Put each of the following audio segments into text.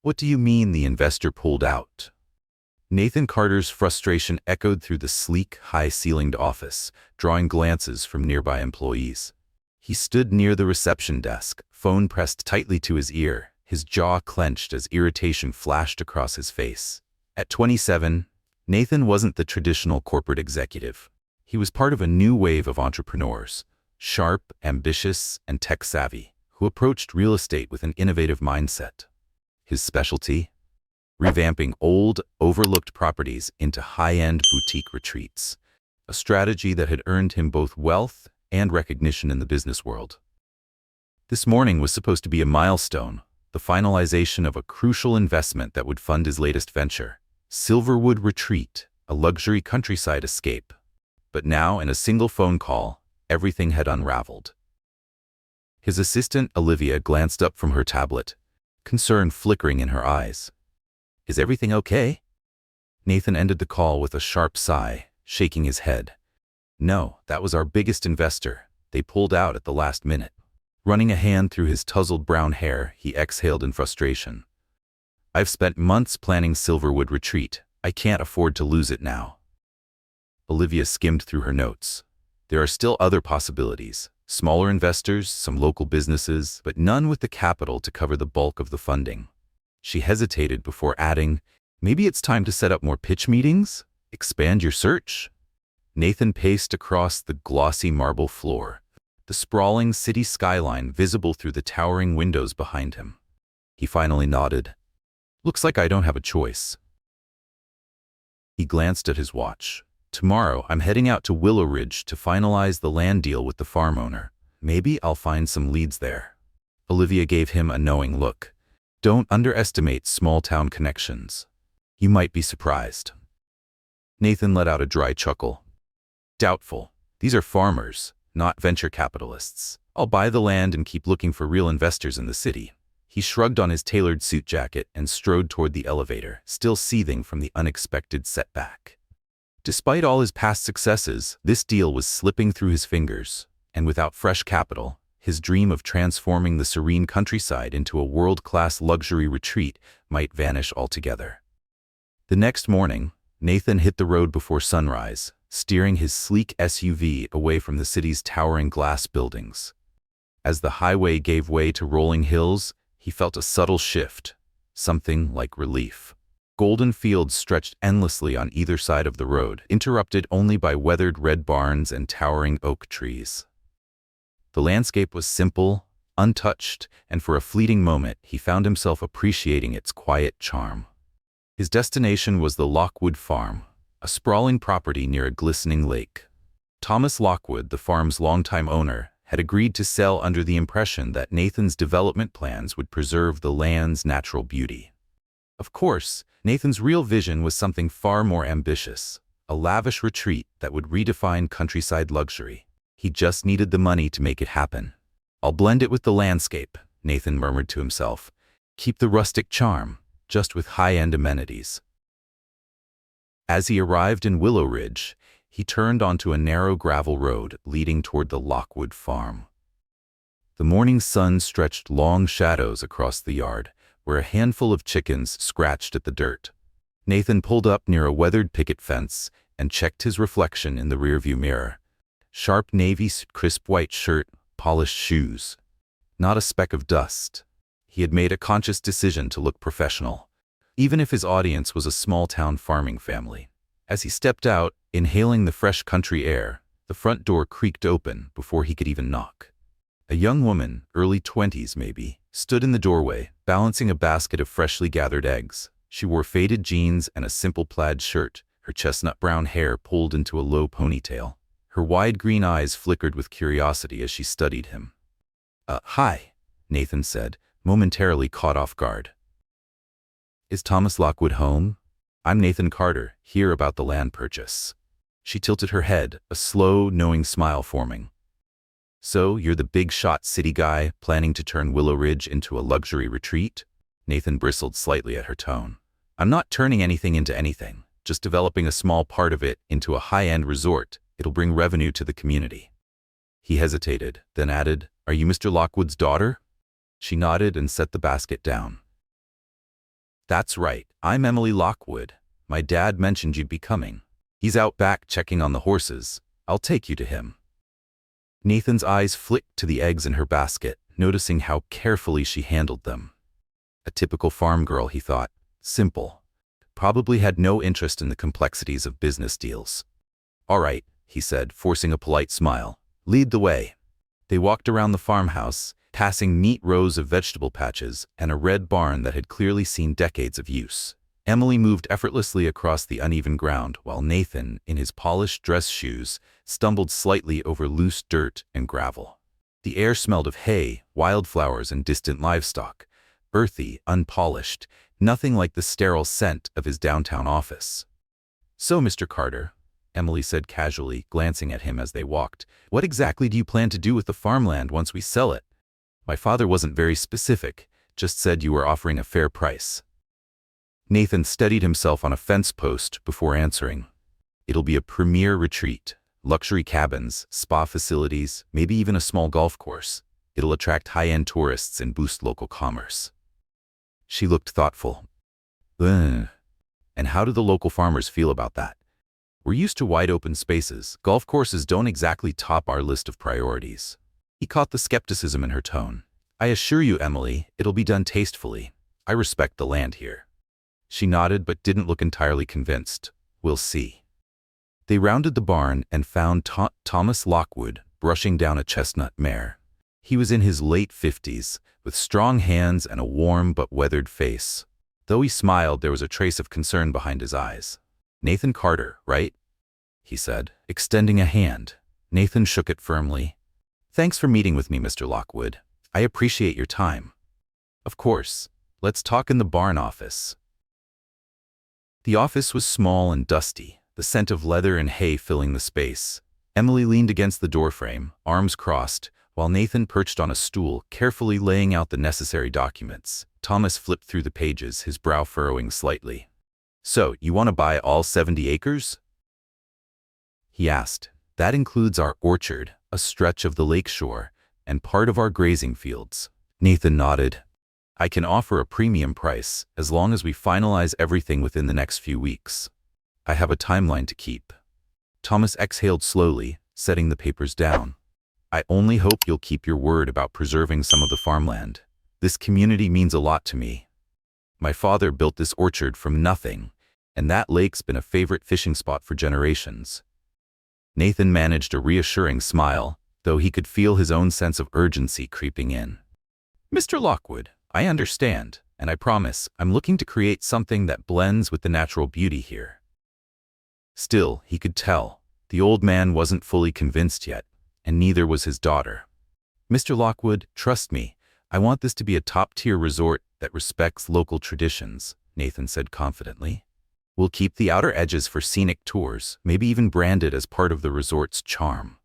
What do you mean the investor pulled out? Nathan Carter's frustration echoed through the sleek, high-ceilinged office, drawing glances from nearby employees. He stood near the reception desk, phone pressed tightly to his ear, his jaw clenched as irritation flashed across his face. At 27, Nathan wasn't the traditional corporate executive. He was part of a new wave of entrepreneurs, sharp, ambitious, and tech-savvy, who approached real estate with an innovative mindset. His specialty? Revamping old, overlooked properties into high-end boutique retreats, a strategy that had earned him both wealth and recognition in the business world. This morning was supposed to be a milestone, the finalization of a crucial investment that would fund his latest venture, Silverwood Retreat, a luxury countryside escape. But now, in a single phone call, everything had unraveled. His assistant, Olivia, glanced up from her tablet, concern flickering in her eyes. "Is everything okay?" Nathan ended the call with a sharp sigh, shaking his head. "No, that was our biggest investor. They pulled out at the last minute." Running a hand through his tousled brown hair, he exhaled in frustration. "I've spent months planning Silverwood Retreat. I can't afford to lose it now." Olivia skimmed through her notes. There are still other possibilities. Smaller investors, some local businesses, but none with the capital to cover the bulk of the funding. She hesitated before adding, "Maybe it's time to set up more pitch meetings? Expand your search?" Nathan paced across the glossy marble floor, the sprawling city skyline visible through the towering windows behind him. He finally nodded. "Looks like I don't have a choice." He glanced at his watch. "Tomorrow, I'm heading out to Willowridge to finalize the land deal with the farm owner. Maybe I'll find some leads there." Olivia gave him a knowing look. "Don't underestimate small-town connections. You might be surprised." Nathan let out a dry chuckle. "Doubtful. These are farmers, not venture capitalists. I'll buy the land and keep looking for real investors in the city." He shrugged on his tailored suit jacket and strode toward the elevator, still seething from the unexpected setback. Despite all his past successes, this deal was slipping through his fingers, and without fresh capital, his dream of transforming the serene countryside into a world-class luxury retreat might vanish altogether. The next morning, Nathan hit the road before sunrise, steering his sleek SUV away from the city's towering glass buildings. As the highway gave way to rolling hills, he felt a subtle shift, something like relief. Golden fields stretched endlessly on either side of the road, interrupted only by weathered red barns and towering oak trees. The landscape was simple, untouched, and for a fleeting moment he found himself appreciating its quiet charm. His destination was the Lockwood farm, a sprawling property near a glistening lake. Thomas Lockwood, the farm's longtime owner, had agreed to sell under the impression that Nathan's development plans would preserve the land's natural beauty. Of course, Nathan's real vision was something far more ambitious, a lavish retreat that would redefine countryside luxury. He just needed the money to make it happen. "I'll blend it with the landscape," Nathan murmured to himself. "Keep the rustic charm, just with high-end amenities." As he arrived in Willowridge, he turned onto a narrow gravel road leading toward the Lockwood farm. The morning sun stretched long shadows across the yard, where a handful of chickens scratched at the dirt. Nathan pulled up near a weathered picket fence and checked his reflection in the rearview mirror. Sharp navy suit, crisp white shirt, polished shoes. Not a speck of dust. He had made a conscious decision to look professional, even if his audience was a small-town farming family. As he stepped out, inhaling the fresh country air, the front door creaked open before he could even knock. A young woman, early 20s maybe, stood in the doorway, balancing a basket of freshly gathered eggs. She wore faded jeans and a simple plaid shirt, her chestnut brown hair pulled into a low ponytail. Her wide green eyes flickered with curiosity as she studied him. Hi," Nathan said, momentarily caught off guard. "Is Thomas Lockwood home? I'm Nathan Carter, here about the land purchase." She tilted her head, a slow, knowing smile forming. "So, you're the big-shot city guy planning to turn Willowridge into a luxury retreat?" Nathan bristled slightly at her tone. "I'm not turning anything into anything, just developing a small part of it into a high-end resort. It'll bring revenue to the community." He hesitated, then added, "Are you Mr. Lockwood's daughter?" She nodded and set the basket down. That's right, I'm Emily Lockwood. My dad mentioned you'd be coming. He's out back checking on the horses. I'll take you to him. Nathan's eyes flicked to the eggs in her basket, noticing how carefully she handled them. A typical farm girl, he thought. Simple. Probably had no interest in the complexities of business deals. All right, he said, forcing a polite smile. Lead the way. They walked around the farmhouse, passing neat rows of vegetable patches and a red barn that had clearly seen decades of use. Emily moved effortlessly across the uneven ground, while Nathan, in his polished dress shoes, stumbled slightly over loose dirt and gravel. The air smelled of hay, wildflowers, and distant livestock. Earthy, unpolished, nothing like the sterile scent of his downtown office. So, Mr. Carter, Emily said casually, glancing at him as they walked, what exactly do you plan to do with the farmland once we sell it? My father wasn't very specific, just said you were offering a fair price. Nathan steadied himself on a fence post before answering. It'll be a premier retreat. Luxury cabins, spa facilities, maybe even a small golf course. It'll attract high-end tourists and boost local commerce. She looked thoughtful. And how do the local farmers feel about that? We're used to wide-open spaces. Golf courses don't exactly top our list of priorities. He caught the skepticism in her tone. I assure you, Emily, it'll be done tastefully. I respect the land here. She nodded but didn't look entirely convinced. We'll see. They rounded the barn and found Thomas Lockwood brushing down a chestnut mare. He was in his late 50s, with strong hands and a warm but weathered face. Though he smiled, there was a trace of concern behind his eyes. Nathan Carter, right? He said, extending a hand. Nathan shook it firmly. Thanks for meeting with me, Mr. Lockwood. I appreciate your time. Of course. Let's talk in the barn office. The office was small and dusty, the scent of leather and hay filling the space. Emily leaned against the doorframe, arms crossed, while Nathan perched on a stool, carefully laying out the necessary documents. Thomas flipped through the pages, his brow furrowing slightly. So, you want to buy all 70 acres? He asked. That includes our orchard, a stretch of the lakeshore, and part of our grazing fields. Nathan nodded. I can offer a premium price, as long as we finalize everything within the next few weeks. I have a timeline to keep. Thomas exhaled slowly, setting the papers down. I only hope you'll keep your word about preserving some of the farmland. This community means a lot to me. My father built this orchard from nothing, and that lake's been a favorite fishing spot for generations. Nathan managed a reassuring smile, though he could feel his own sense of urgency creeping in. Mr. Lockwood, I understand, and I promise I'm looking to create something that blends with the natural beauty here. Still, he could tell, the old man wasn't fully convinced yet, and neither was his daughter. Mr. Lockwood, trust me, I want this to be a top-tier resort that respects local traditions, Nathan said confidently. We'll keep the outer edges for scenic tours, maybe even brand it as part of the resort's charm.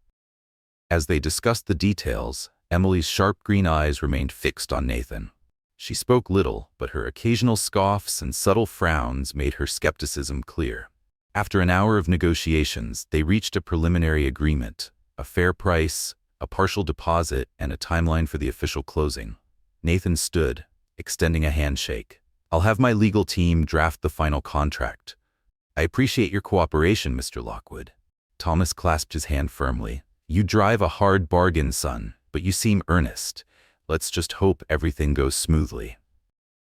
As they discussed the details, Emily's sharp green eyes remained fixed on Nathan. She spoke little, but her occasional scoffs and subtle frowns made her skepticism clear. After an hour of negotiations, they reached a preliminary agreement, a fair price, a partial deposit, and a timeline for the official closing. Nathan stood, extending a handshake. I'll have my legal team draft the final contract. I appreciate your cooperation, Mr. Lockwood. Thomas clasped his hand firmly. You drive a hard bargain, son, but you seem earnest. Let's just hope everything goes smoothly.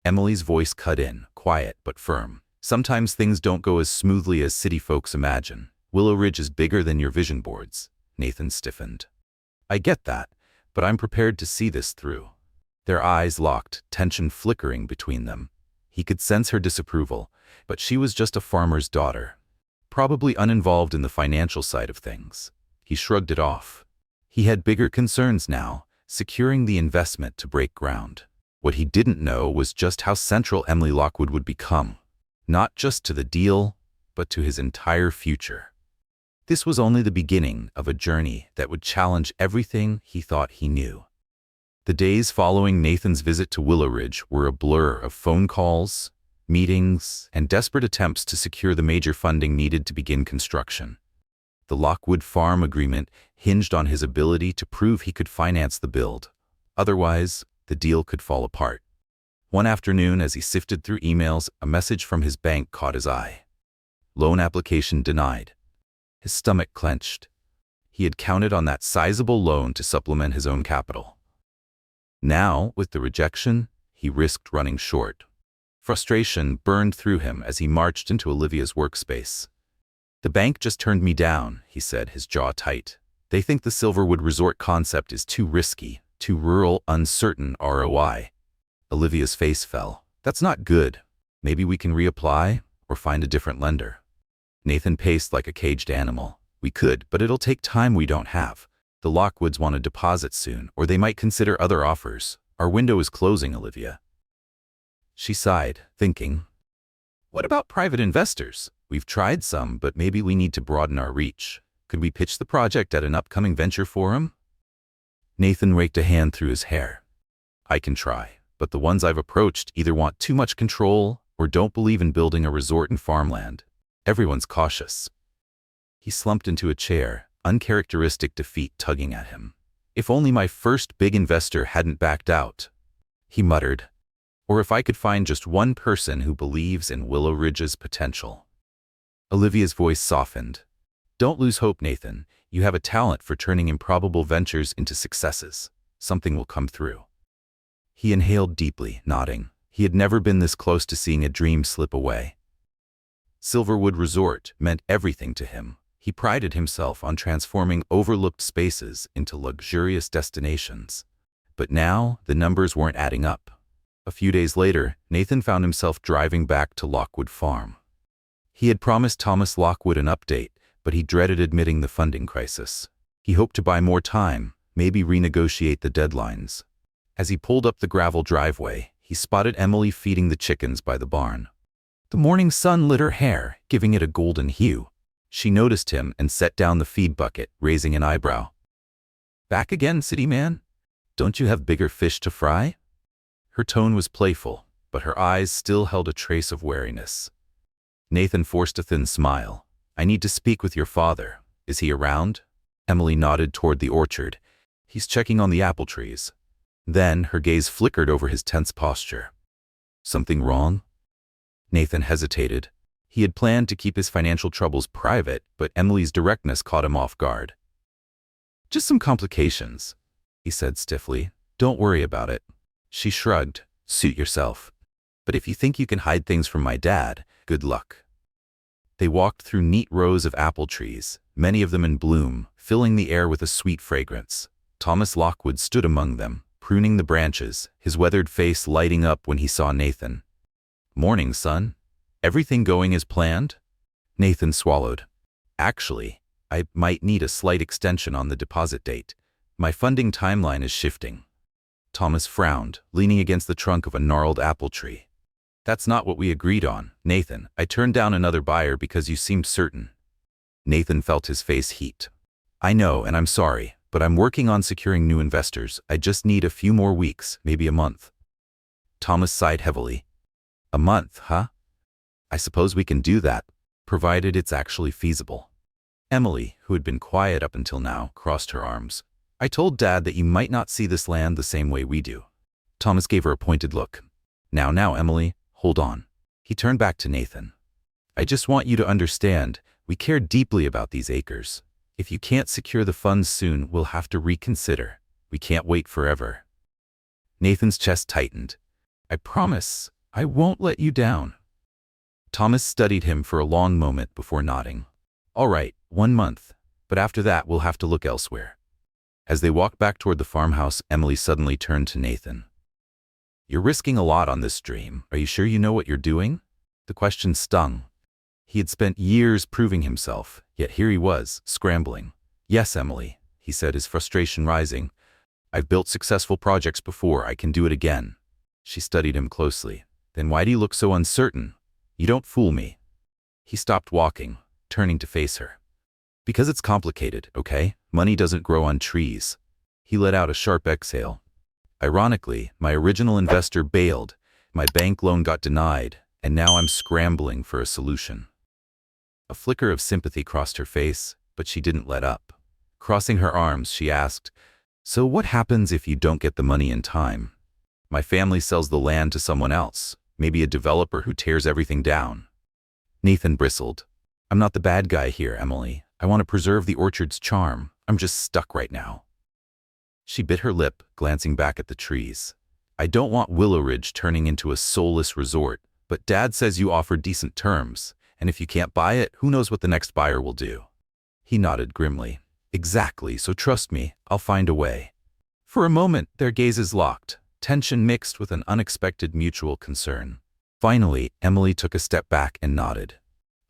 Emily's voice cut in, quiet but firm. Sometimes things don't go as smoothly as city folks imagine. Willowridge is bigger than your vision boards. Nathan stiffened. I get that, but I'm prepared to see this through. Their eyes locked, tension flickering between them. He could sense her disapproval, but she was just a farmer's daughter, probably uninvolved in the financial side of things. He shrugged it off. He had bigger concerns now, securing the investment to break ground. What he didn't know was just how central Emily Lockwood would become, not just to the deal, but to his entire future. This was only the beginning of a journey that would challenge everything he thought he knew. The days following Nathan's visit to Willowridge were a blur of phone calls, meetings, and desperate attempts to secure the major funding needed to begin construction. The Lockwood Farm agreement hinged on his ability to prove he could finance the build. Otherwise, the deal could fall apart. One afternoon, as he sifted through emails, a message from his bank caught his eye. Loan application denied. His stomach clenched. He had counted on that sizable loan to supplement his own capital. Now, with the rejection, he risked running short. Frustration burned through him as he marched into Olivia's workspace. "The bank just turned me down," he said, his jaw tight. "They think the Silverwood Resort concept is too risky, too rural, uncertain ROI. Olivia's face fell. "That's not good. Maybe we can reapply or find a different lender." Nathan paced like a caged animal. "We could, but it'll take time we don't have. The Lockwoods want a deposit soon, or they might consider other offers. Our window is closing, Olivia." She sighed, thinking, "What about private investors? We've tried some, but maybe we need to broaden our reach. Could we pitch the project at an upcoming venture forum?" Nathan raked a hand through his hair. "I can try, but the ones I've approached either want too much control or don't believe in building a resort in farmland. Everyone's cautious." He slumped into a chair, uncharacteristic defeat tugging at him. "If only my first big investor hadn't backed out," he muttered. "Or if I could find just one person who believes in Willowridge's potential." Olivia's voice softened. "Don't lose hope, Nathan. You have a talent for turning improbable ventures into successes. Something will come through." He inhaled deeply, nodding. He had never been this close to seeing a dream slip away. Silverwood Resort meant everything to him. He prided himself on transforming overlooked spaces into luxurious destinations. But now, the numbers weren't adding up. A few days later, Nathan found himself driving back to Lockwood Farm. He had promised Thomas Lockwood an update, but he dreaded admitting the funding crisis. He hoped to buy more time, maybe renegotiate the deadlines. As he pulled up the gravel driveway, he spotted Emily feeding the chickens by the barn. The morning sun lit her hair, giving it a golden hue. She noticed him and set down the feed bucket, raising an eyebrow. "Back again, city man? Don't you have bigger fish to fry?" Her tone was playful, but her eyes still held a trace of wariness. Nathan forced a thin smile. "I need to speak with your father. Is he around?" Emily nodded toward the orchard. "He's checking on the apple trees." Then her gaze flickered over his tense posture. "Something wrong?" Nathan hesitated. He had planned to keep his financial troubles private, but Emily's directness caught him off guard. "Just some complications," he said stiffly. "Don't worry about it." She shrugged. "Suit yourself. But if you think you can hide things from my dad, good luck." They walked through neat rows of apple trees, many of them in bloom, filling the air with a sweet fragrance. Thomas Lockwood stood among them, pruning the branches, his weathered face lighting up when he saw Nathan. "Morning, son. Everything going as planned?" Nathan swallowed. "Actually, I might need a slight extension on the deposit date. My funding timeline is shifting." Thomas frowned, leaning against the trunk of a gnarled apple tree. "That's not what we agreed on, Nathan. I turned down another buyer because you seemed certain." Nathan felt his face heat. "I know, and I'm sorry, but I'm working on securing new investors. I just need a few more weeks, maybe a month." Thomas sighed heavily. "A month, huh? I suppose we can do that, provided it's actually feasible." Emily, who had been quiet up until now, crossed her arms. "I told Dad that you might not see this land the same way we do." Thomas gave her a pointed look. Now, Emily, hold on." He turned back to Nathan. "I just want you to understand, we care deeply about these acres. If you can't secure the funds soon, we'll have to reconsider. We can't wait forever." Nathan's chest tightened. "I promise, I won't let you down." Thomas studied him for a long moment before nodding. "All right, 1 month, but after that we'll have to look elsewhere." As they walked back toward the farmhouse, Emily suddenly turned to Nathan. "You're risking a lot on this dream. Are you sure you know what you're doing?" The question stung. He had spent years proving himself, yet here he was, scrambling. "Yes, Emily," he said, his frustration rising. "I've built successful projects before. I can do it again." She studied him closely. "Then why do you look so uncertain? You don't fool me." He stopped walking, turning to face her. "Because it's complicated, okay? Money doesn't grow on trees." He let out a sharp exhale. "Ironically, my original investor bailed, my bank loan got denied, and now I'm scrambling for a solution." A flicker of sympathy crossed her face, but she didn't let up. Crossing her arms, she asked, "So what happens if you don't get the money in time?" My family sells the land to someone else, maybe a developer who tears everything down. Nathan bristled. I'm not the bad guy here, Emily. I want to preserve the orchard's charm. I'm just stuck right now. She bit her lip, glancing back at the trees. I don't want Willowridge turning into a soulless resort, but Dad says you offer decent terms, and if you can't buy it, who knows what the next buyer will do. He nodded grimly. Exactly, so trust me, I'll find a way. For a moment, their gazes locked, tension mixed with an unexpected mutual concern. Finally, Emily took a step back and nodded.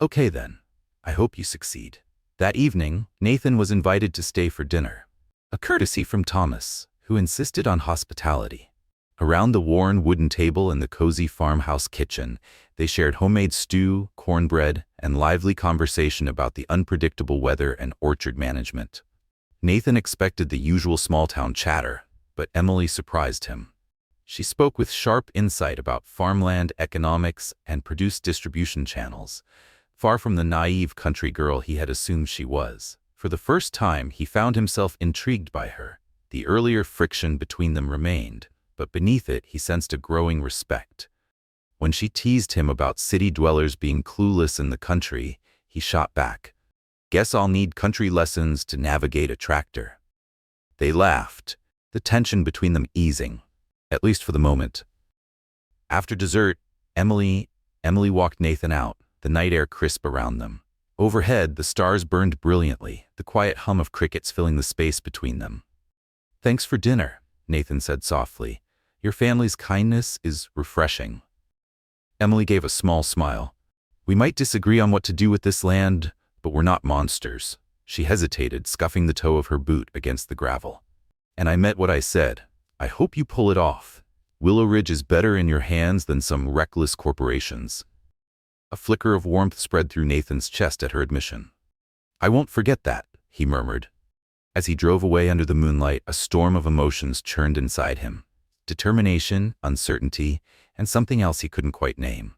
Okay then, I hope you succeed. That evening, Nathan was invited to stay for dinner. A courtesy from Thomas, who insisted on hospitality. Around the worn wooden table in the cozy farmhouse kitchen, they shared homemade stew, cornbread, and lively conversation about the unpredictable weather and orchard management. Nathan expected the usual small-town chatter, but Emily surprised him. She spoke with sharp insight about farmland economics and produce distribution channels, far from the naive country girl he had assumed she was. For the first time, he found himself intrigued by her. The earlier friction between them remained, but beneath it he sensed a growing respect. When she teased him about city dwellers being clueless in the country, he shot back. Guess I'll need country lessons to navigate a tractor. They laughed, the tension between them easing, at least for the moment. After dessert, Emily walked Nathan out, the night air crisp around them. Overhead, the stars burned brilliantly, the quiet hum of crickets filling the space between them. Thanks for dinner, Nathan said softly. Your family's kindness is refreshing. Emily gave a small smile. We might disagree on what to do with this land, but we're not monsters. She hesitated, scuffing the toe of her boot against the gravel. And I meant what I said. I hope you pull it off. Willowridge is better in your hands than some reckless corporations. A flicker of warmth spread through Nathan's chest at her admission. I won't forget that, he murmured. As he drove away under the moonlight, a storm of emotions churned inside him. Determination, uncertainty, and something else he couldn't quite name.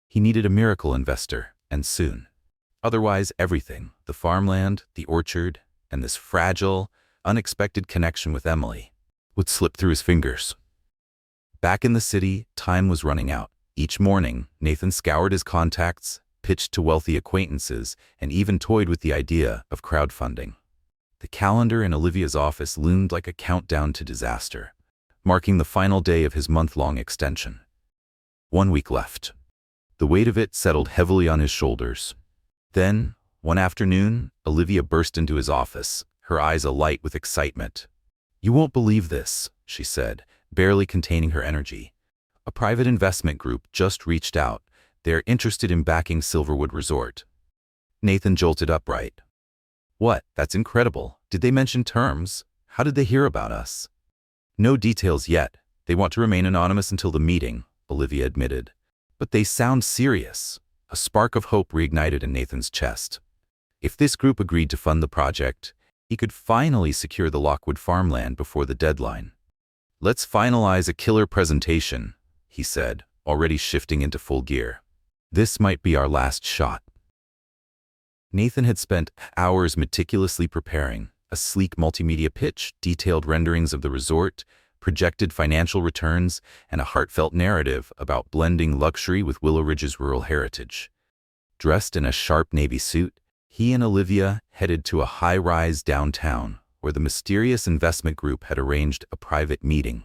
He needed a miracle investor, and soon. Otherwise, everything, the farmland, the orchard, and this fragile, unexpected connection with Emily, would slip through his fingers. Back in the city, time was running out. Each morning, Nathan scoured his contacts, pitched to wealthy acquaintances, and even toyed with the idea of crowdfunding. The calendar in Olivia's office loomed like a countdown to disaster, marking the final day of his month-long extension. 1 week left. The weight of it settled heavily on his shoulders. Then, one afternoon, Olivia burst into his office, her eyes alight with excitement. You won't believe this, she said, barely containing her energy. A private investment group just reached out. They're interested in backing Silverwood Resort. Nathan jolted upright. What? That's incredible. Did they mention terms? How did they hear about us? No details yet. They want to remain anonymous until the meeting, Olivia admitted. But they sound serious. A spark of hope reignited in Nathan's chest. If this group agreed to fund the project, he could finally secure the Lockwood farmland before the deadline. Let's finalize a killer presentation, he said, already shifting into full gear. This might be our last shot. Nathan had spent hours meticulously preparing a sleek multimedia pitch, detailed renderings of the resort, projected financial returns, and a heartfelt narrative about blending luxury with Willowridge's rural heritage. Dressed in a sharp navy suit, he and Olivia headed to a high-rise downtown where the mysterious investment group had arranged a private meeting.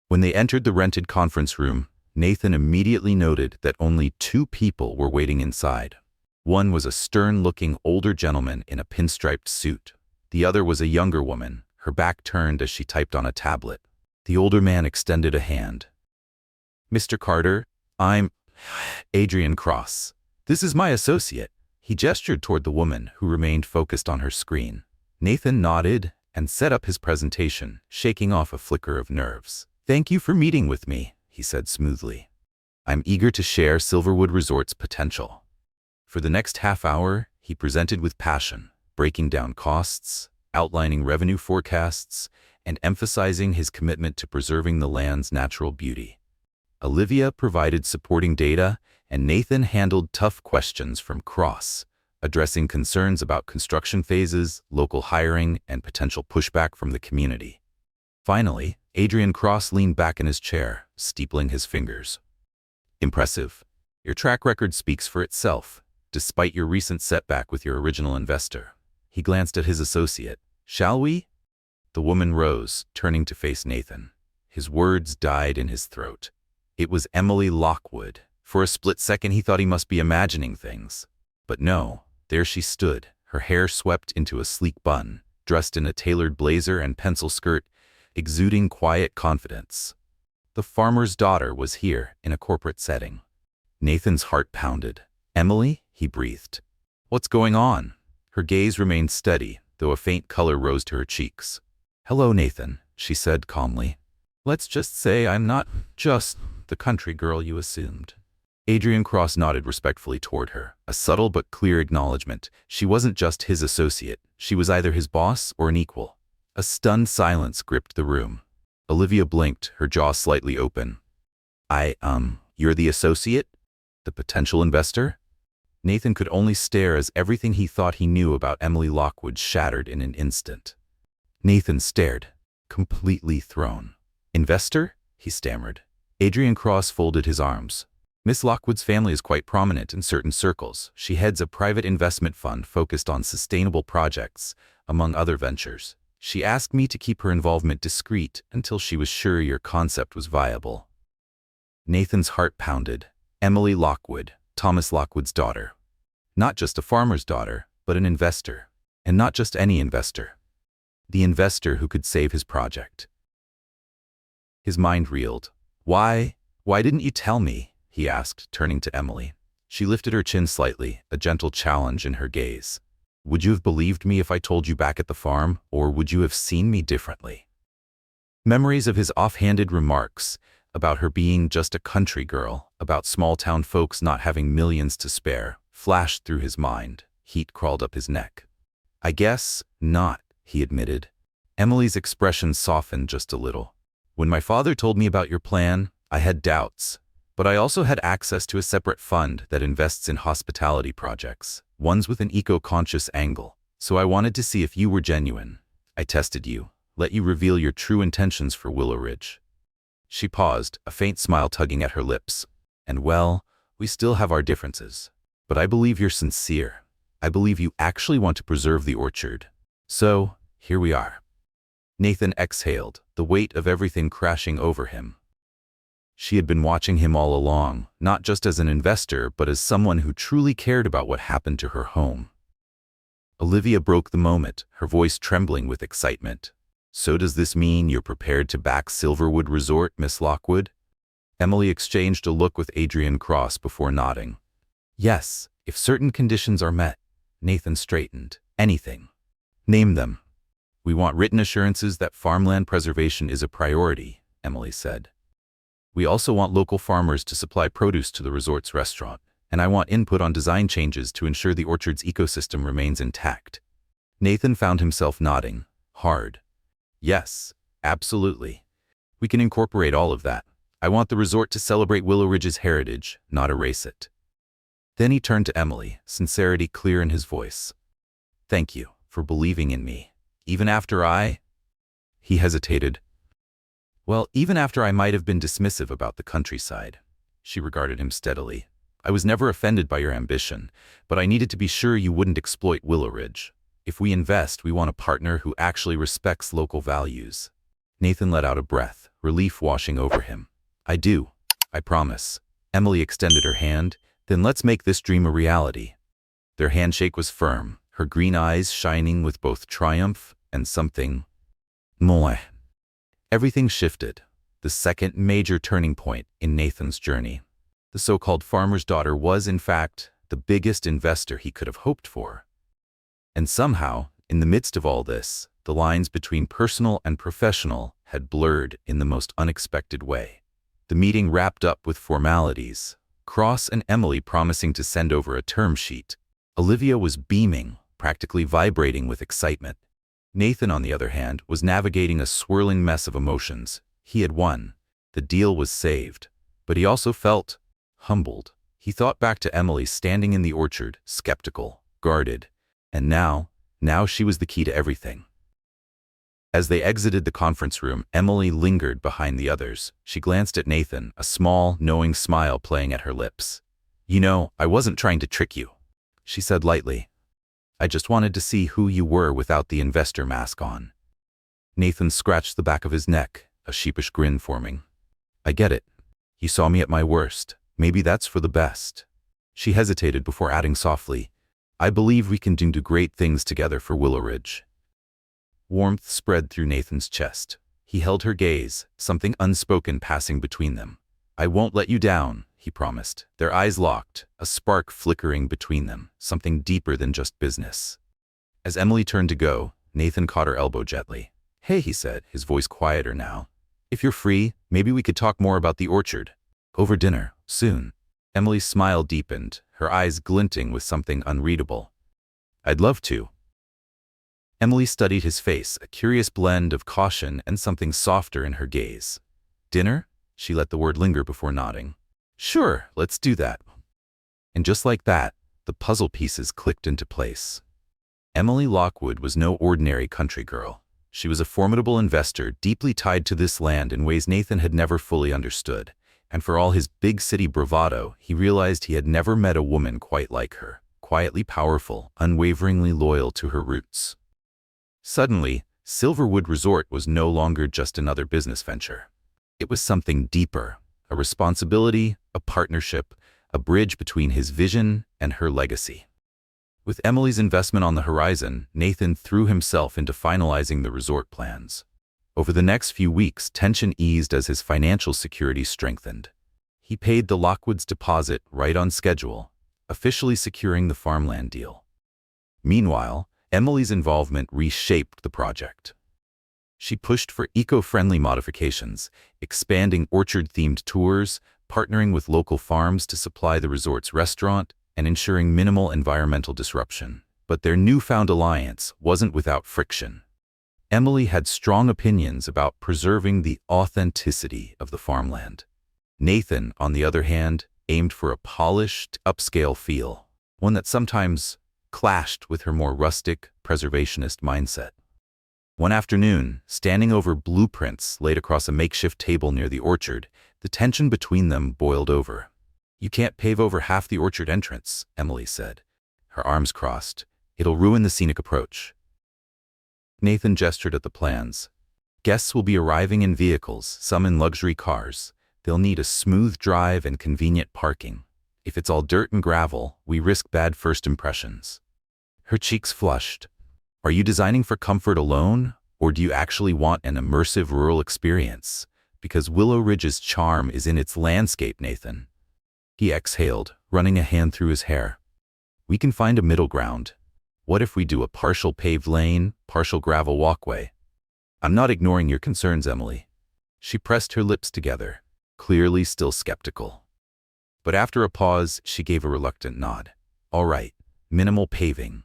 When they entered the rented conference room, Nathan immediately noted that only 2 people were waiting inside. One was a stern-looking older gentleman in a pinstriped suit. The other was a younger woman, her back turned as she typed on a tablet. The older man extended a hand. Mr. Carter, I'm Adrian Cross. This is my associate. He gestured toward the woman, who remained focused on her screen. Nathan nodded and set up his presentation, shaking off a flicker of nerves. Thank you for meeting with me, he said smoothly. I'm eager to share Silverwood Resort's potential. For the next half hour, he presented with passion, breaking down costs, outlining revenue forecasts, and emphasizing his commitment to preserving the land's natural beauty. Olivia provided supporting data, and Nathan handled tough questions from Cross, addressing concerns about construction phases, local hiring, and potential pushback from the community. Finally, Adrian Cross leaned back in his chair, steepling his fingers. Impressive. Your track record speaks for itself, despite your recent setback with your original investor. He glanced at his associate. Shall we? The woman rose, turning to face Nathan. His words died in his throat. It was Emily Lockwood. For a split second he thought he must be imagining things. But no, there she stood, her hair swept into a sleek bun, dressed in a tailored blazer and pencil skirt, exuding quiet confidence. The farmer's daughter was here in a corporate setting. Nathan's heart pounded. Emily? He breathed. What's going on? Her gaze remained steady, though a faint color rose to her cheeks. Hello, Nathan, she said calmly. Let's just say I'm not just the country girl you assumed. Adrian Cross nodded respectfully toward her, a subtle but clear acknowledgement. She wasn't just his associate. She was either his boss or an equal. A stunned silence gripped the room. Olivia blinked, her jaw slightly open. You're the associate? The potential investor? Nathan could only stare as everything he thought he knew about Emily Lockwood shattered in an instant. Nathan stared, completely thrown. Investor? He stammered. Adrian Cross folded his arms. Miss Lockwood's family is quite prominent in certain circles. She heads a private investment fund focused on sustainable projects, among other ventures. She asked me to keep her involvement discreet until she was sure your concept was viable. Nathan's heart pounded. Emily Lockwood, Thomas Lockwood's daughter. Not just a farmer's daughter, but an investor. And not just any investor. The investor who could save his project. His mind reeled. Why didn't you tell me? He asked, turning to Emily. She lifted her chin slightly, a gentle challenge in her gaze. Would you have believed me if I told you back at the farm, or would you have seen me differently? Memories of his offhanded remarks, about her being just a country girl, about small-town folks not having millions to spare, flashed through his mind. Heat crawled up his neck. I guess not, he admitted. Emily's expression softened just a little. When my father told me about your plan, I had doubts. But I also had access to a separate fund that invests in hospitality projects, ones with an eco-conscious angle. So I wanted to see if you were genuine. I tested you, let you reveal your true intentions for Willowridge. She paused, a faint smile tugging at her lips. And well, we still have our differences. But I believe you're sincere. I believe you actually want to preserve the orchard. So, here we are. Nathan exhaled, the weight of everything crashing over him. She had been watching him all along, not just as an investor, but as someone who truly cared about what happened to her home. Olivia broke the moment, her voice trembling with excitement. So does this mean you're prepared to back Silverwood Resort, Miss Lockwood? Emily exchanged a look with Adrian Cross before nodding. Yes, if certain conditions are met. Nathan straightened. Anything. Name them. We want written assurances that farmland preservation is a priority, Emily said. We also want local farmers to supply produce to the resort's restaurant, and I want input on design changes to ensure the orchard's ecosystem remains intact. Nathan found himself nodding, hard. Yes, absolutely. We can incorporate all of that. I want the resort to celebrate Willowridge's heritage, not erase it. Then he turned to Emily, sincerity clear in his voice. Thank you for believing in me. Even after He hesitated. Well, even after I might have been dismissive about the countryside. She regarded him steadily. I was never offended by your ambition, but I needed to be sure you wouldn't exploit Willowridge. If we invest, we want a partner who actually respects local values. Nathan let out a breath, relief washing over him. I do. I promise. Emily extended her hand. Then let's make this dream a reality. Their handshake was firm, her green eyes shining with both triumph and something more. Everything shifted. The second major turning point in Nathan's journey. The so-called farmer's daughter was, in fact, the biggest investor he could have hoped for. And somehow, in the midst of all this, the lines between personal and professional had blurred in the most unexpected way. The meeting wrapped up with formalities, Cross and Emily promising to send over a term sheet. Olivia was beaming, practically vibrating with excitement. Nathan, on the other hand, was navigating a swirling mess of emotions. He had won. The deal was saved. But he also felt humbled. He thought back to Emily standing in the orchard, skeptical, guarded. And now she was the key to everything. As they exited the conference room, Emily lingered behind the others. She glanced at Nathan, a small, knowing smile playing at her lips. "You know, I wasn't trying to trick you," she said lightly. "I just wanted to see who you were without the investor mask on." Nathan scratched the back of his neck, a sheepish grin forming. "I get it. You saw me at my worst. Maybe that's for the best." She hesitated before adding softly, "I believe we can do great things together for Willowridge." Warmth spread through Nathan's chest. He held her gaze, something unspoken passing between them. "I won't let you down," he promised. Their eyes locked, a spark flickering between them, something deeper than just business. As Emily turned to go, Nathan caught her elbow gently. "Hey," he said, his voice quieter now. "If you're free, maybe we could talk more about the orchard. Over dinner, soon." Emily's smile deepened, her eyes glinting with something unreadable. "I'd love to." Emily studied his face, a curious blend of caution and something softer in her gaze. "Dinner?" She let the word linger before nodding. "Sure, let's do that." And just like that, the puzzle pieces clicked into place. Emily Lockwood was no ordinary country girl. She was a formidable investor, deeply tied to this land in ways Nathan had never fully understood. And for all his big city bravado, he realized he had never met a woman quite like her, quietly powerful, unwaveringly loyal to her roots. Suddenly, Silverwood Resort was no longer just another business venture. It was something deeper, a responsibility, a partnership, a bridge between his vision and her legacy. With Emily's investment on the horizon, Nathan threw himself into finalizing the resort plans. Over the next few weeks, tension eased as his financial security strengthened. He paid the Lockwoods' deposit right on schedule, officially securing the farmland deal. Meanwhile, Emily's involvement reshaped the project. She pushed for eco-friendly modifications, expanding orchard-themed tours, partnering with local farms to supply the resort's restaurant, and ensuring minimal environmental disruption. But their newfound alliance wasn't without friction. Emily had strong opinions about preserving the authenticity of the farmland. Nathan, on the other hand, aimed for a polished, upscale feel, one that sometimes clashed with her more rustic, preservationist mindset. One afternoon, standing over blueprints laid across a makeshift table near the orchard, the tension between them boiled over. "You can't pave over half the orchard entrance," Emily said, her arms crossed. "It'll ruin the scenic approach." Nathan gestured at the plans. "Guests will be arriving in vehicles, some in luxury cars. They'll need a smooth drive and convenient parking. If it's all dirt and gravel, we risk bad first impressions." Her cheeks flushed. "Are you designing for comfort alone, or do you actually want an immersive rural experience? Because Willowridge's charm is in its landscape, Nathan." He exhaled, running a hand through his hair. "We can find a middle ground. What if we do a partial paved lane, partial gravel walkway?" "I'm not ignoring your concerns, Emily." She pressed her lips together, clearly still skeptical. But after a pause, she gave a reluctant nod. "All right, minimal paving.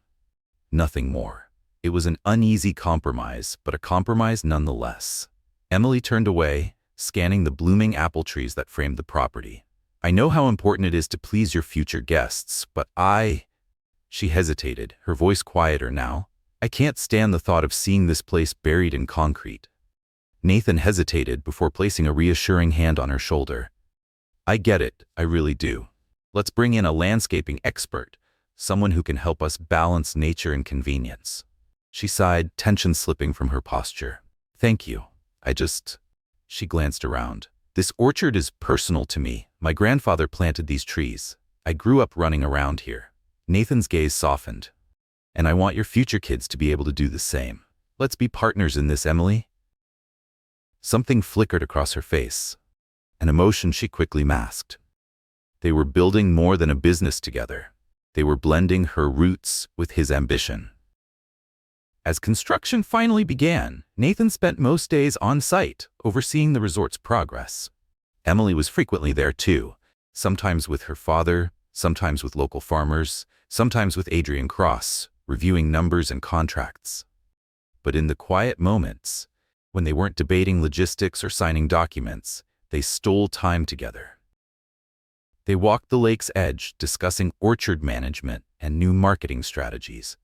Nothing more." It was an uneasy compromise, but a compromise nonetheless. Emily turned away, scanning the blooming apple trees that framed the property. "I know how important it is to please your future guests, but She hesitated, her voice quieter now. "I can't stand the thought of seeing this place buried in concrete." Nathan hesitated before placing a reassuring hand on her shoulder. "I get it, I really do. Let's bring in a landscaping expert, someone who can help us balance nature and convenience." She sighed, tension slipping from her posture. "Thank you. She glanced around. "This orchard is personal to me. My grandfather planted these trees. I grew up running around here." Nathan's gaze softened. "And I want your future kids to be able to do the same. Let's be partners in this, Emily." Something flickered across her face, an emotion she quickly masked. They were building more than a business together. They were blending her roots with his ambition. As construction finally began, Nathan spent most days on site, overseeing the resort's progress. Emily was frequently there too, sometimes with her father, sometimes with local farmers, sometimes with Adrian Cross, reviewing numbers and contracts. But in the quiet moments, when they weren't debating logistics or signing documents, they stole time together. They walked the lake's edge, discussing orchard management and new marketing strategies.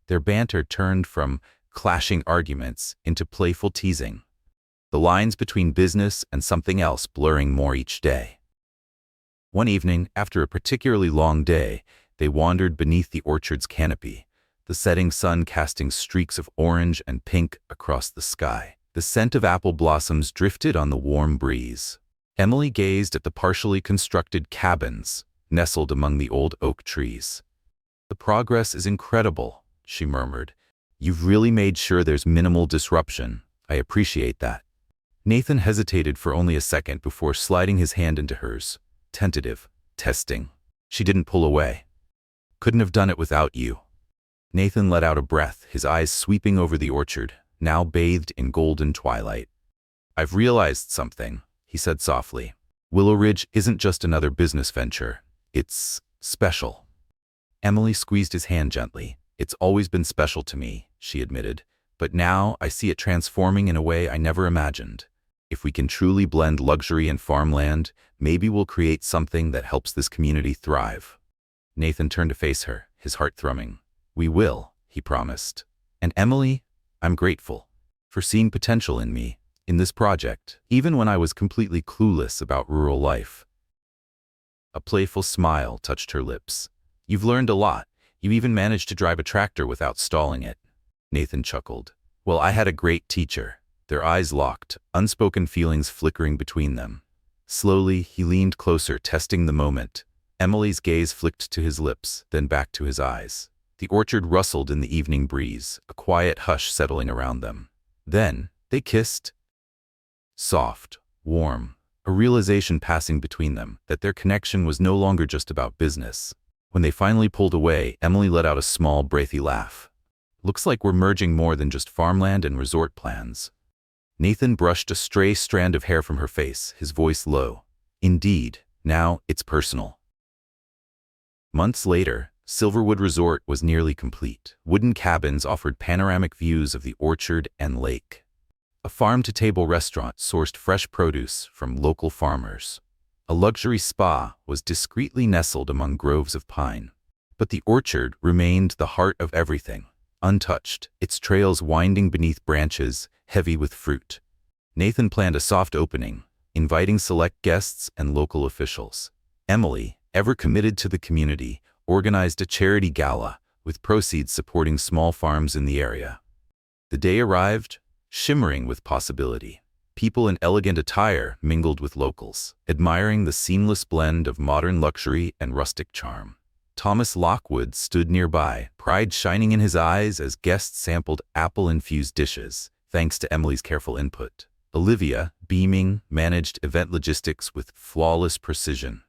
Their banter turned from clashing arguments into playful teasing, the lines between business and something else blurring more each day. One evening, after a particularly long day, they wandered beneath the orchard's canopy, the setting sun casting streaks of orange and pink across the sky. The scent of apple blossoms drifted on the warm breeze. Emily gazed at the partially constructed cabins nestled among the old oak trees. "The progress is incredible," she murmured. "You've really made sure there's minimal disruption. I appreciate that." Nathan hesitated for only a second before sliding his hand into hers. Tentative, testing. She didn't pull away. "Couldn't have done it without you." Nathan let out a breath, his eyes sweeping over the orchard, now bathed in golden twilight. "I've realized something," he said softly. "Willowridge isn't just another business venture. It's special." Emily squeezed his hand gently. "It's always been special to me," she admitted, "but now I see it transforming in a way I never imagined. If we can truly blend luxury and farmland, maybe we'll create something that helps this community thrive." Nathan turned to face her, his heart thrumming. "We will," he promised. "And Emily, I'm grateful for seeing potential in me, in this project, even when I was completely clueless about rural life." A playful smile touched her lips. "You've learned a lot. You even managed to drive a tractor without stalling it." Nathan chuckled. "Well, I had a great teacher." Their eyes locked, unspoken feelings flickering between them. Slowly, he leaned closer, testing the moment. Emily's gaze flicked to his lips, then back to his eyes. The orchard rustled in the evening breeze, a quiet hush settling around them. Then, they kissed. Soft, warm, a realization passing between them that their connection was no longer just about business. When they finally pulled away, Emily let out a small, breathy laugh. "Looks like we're merging more than just farmland and resort plans." Nathan brushed a stray strand of hair from her face, his voice low. "Indeed, now it's personal." Months later, Silverwood Resort was nearly complete. Wooden cabins offered panoramic views of the orchard and lake. A farm-to-table restaurant sourced fresh produce from local farmers. A luxury spa was discreetly nestled among groves of pine. But the orchard remained the heart of everything, untouched, its trails winding beneath branches heavy with fruit. Nathan planned a soft opening, inviting select guests and local officials. Emily, ever committed to the community, organized a charity gala, with proceeds supporting small farms in the area. The day arrived, shimmering with possibility. People in elegant attire mingled with locals, admiring the seamless blend of modern luxury and rustic charm. Thomas Lockwood stood nearby, pride shining in his eyes as guests sampled apple-infused dishes, thanks to Emily's careful input. Olivia, beaming, managed event logistics with flawless precision.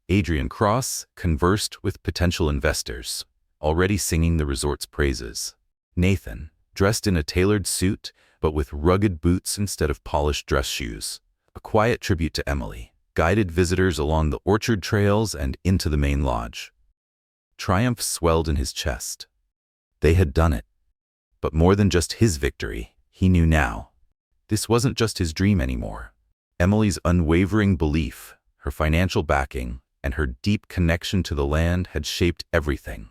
Adrian Cross conversed with potential investors, already singing the resort's praises. Nathan, dressed in a tailored suit, but with rugged boots instead of polished dress shoes, a quiet tribute to Emily, guided visitors along the orchard trails and into the main lodge. Triumph swelled in his chest. They had done it. But more than just his victory, he knew now. This wasn't just his dream anymore. Emily's unwavering belief, her financial backing, and her deep connection to the land had shaped everything.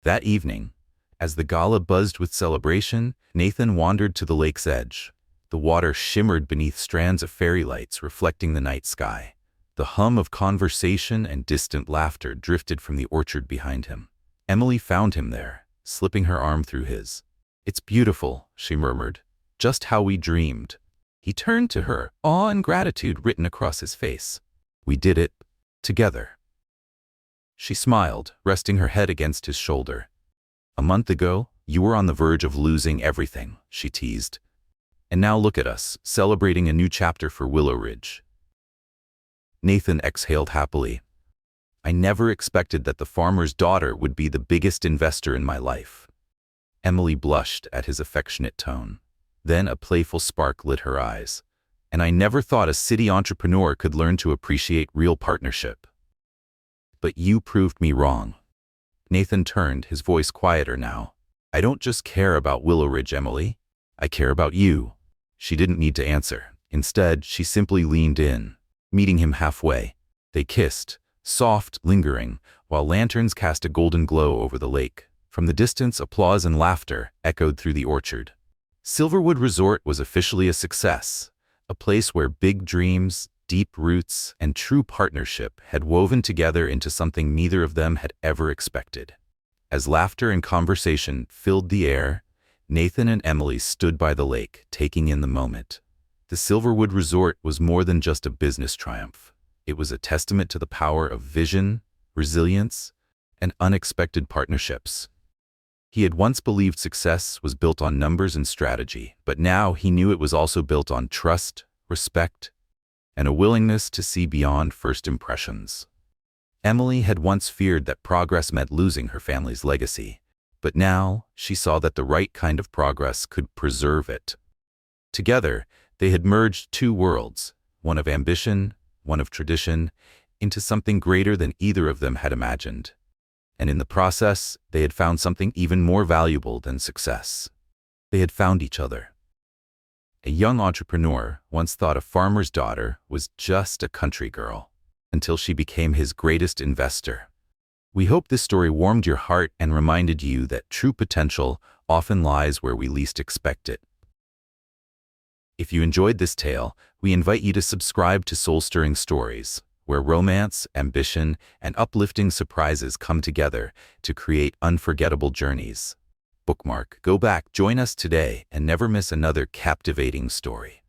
That evening, as the gala buzzed with celebration, Nathan wandered to the lake's edge. The water shimmered beneath strands of fairy lights reflecting the night sky. The hum of conversation and distant laughter drifted from the orchard behind him. Emily found him there, slipping her arm through his. "It's beautiful," she murmured. "Just how we dreamed." He turned to her, awe and gratitude written across his face. "We did it. Together." She smiled, resting her head against his shoulder. "A month ago, you were on the verge of losing everything," she teased. "And now look at us, celebrating a new chapter for Willowridge." Nathan exhaled happily. "I never expected that the farmer's daughter would be the biggest investor in my life." Emily blushed at his affectionate tone. Then a playful spark lit her eyes. "And I never thought a city entrepreneur could learn to appreciate real partnership. But you proved me wrong." Nathan turned, his voice quieter now. "I don't just care about Willowridge, Emily. I care about you." She didn't need to answer. Instead, she simply leaned in, meeting him halfway. They kissed, soft, lingering, while lanterns cast a golden glow over the lake, From the distance, applause and laughter echoed through the orchard. Silverwood Resort was officially a success, a place where big dreams, deep roots, and true partnership had woven together into something neither of them had ever expected. As laughter and conversation filled the air, Nathan and Emily stood by the lake, taking in the moment. The Silverwood Resort was more than just a business triumph. It was a testament to the power of vision, resilience, and unexpected partnerships. He had once believed success was built on numbers and strategy, but now he knew it was also built on trust, respect, and a willingness to see beyond first impressions. Emily had once feared that progress meant losing her family's legacy, but now she saw that the right kind of progress could preserve it. Together, they had merged two worlds, one of ambition, one of tradition, into something greater than either of them had imagined. And in the process, they had found something even more valuable than success. They had found each other. A young entrepreneur once thought a farmer's daughter was just a country girl, until she became his greatest investor. We hope this story warmed your heart and reminded you that true potential often lies where we least expect it. If you enjoyed this tale, we invite you to subscribe to Soul-Stirring Stories, where romance, ambition, and uplifting surprises come together to create unforgettable journeys. Bookmark, go back, join us today, and never miss another captivating story.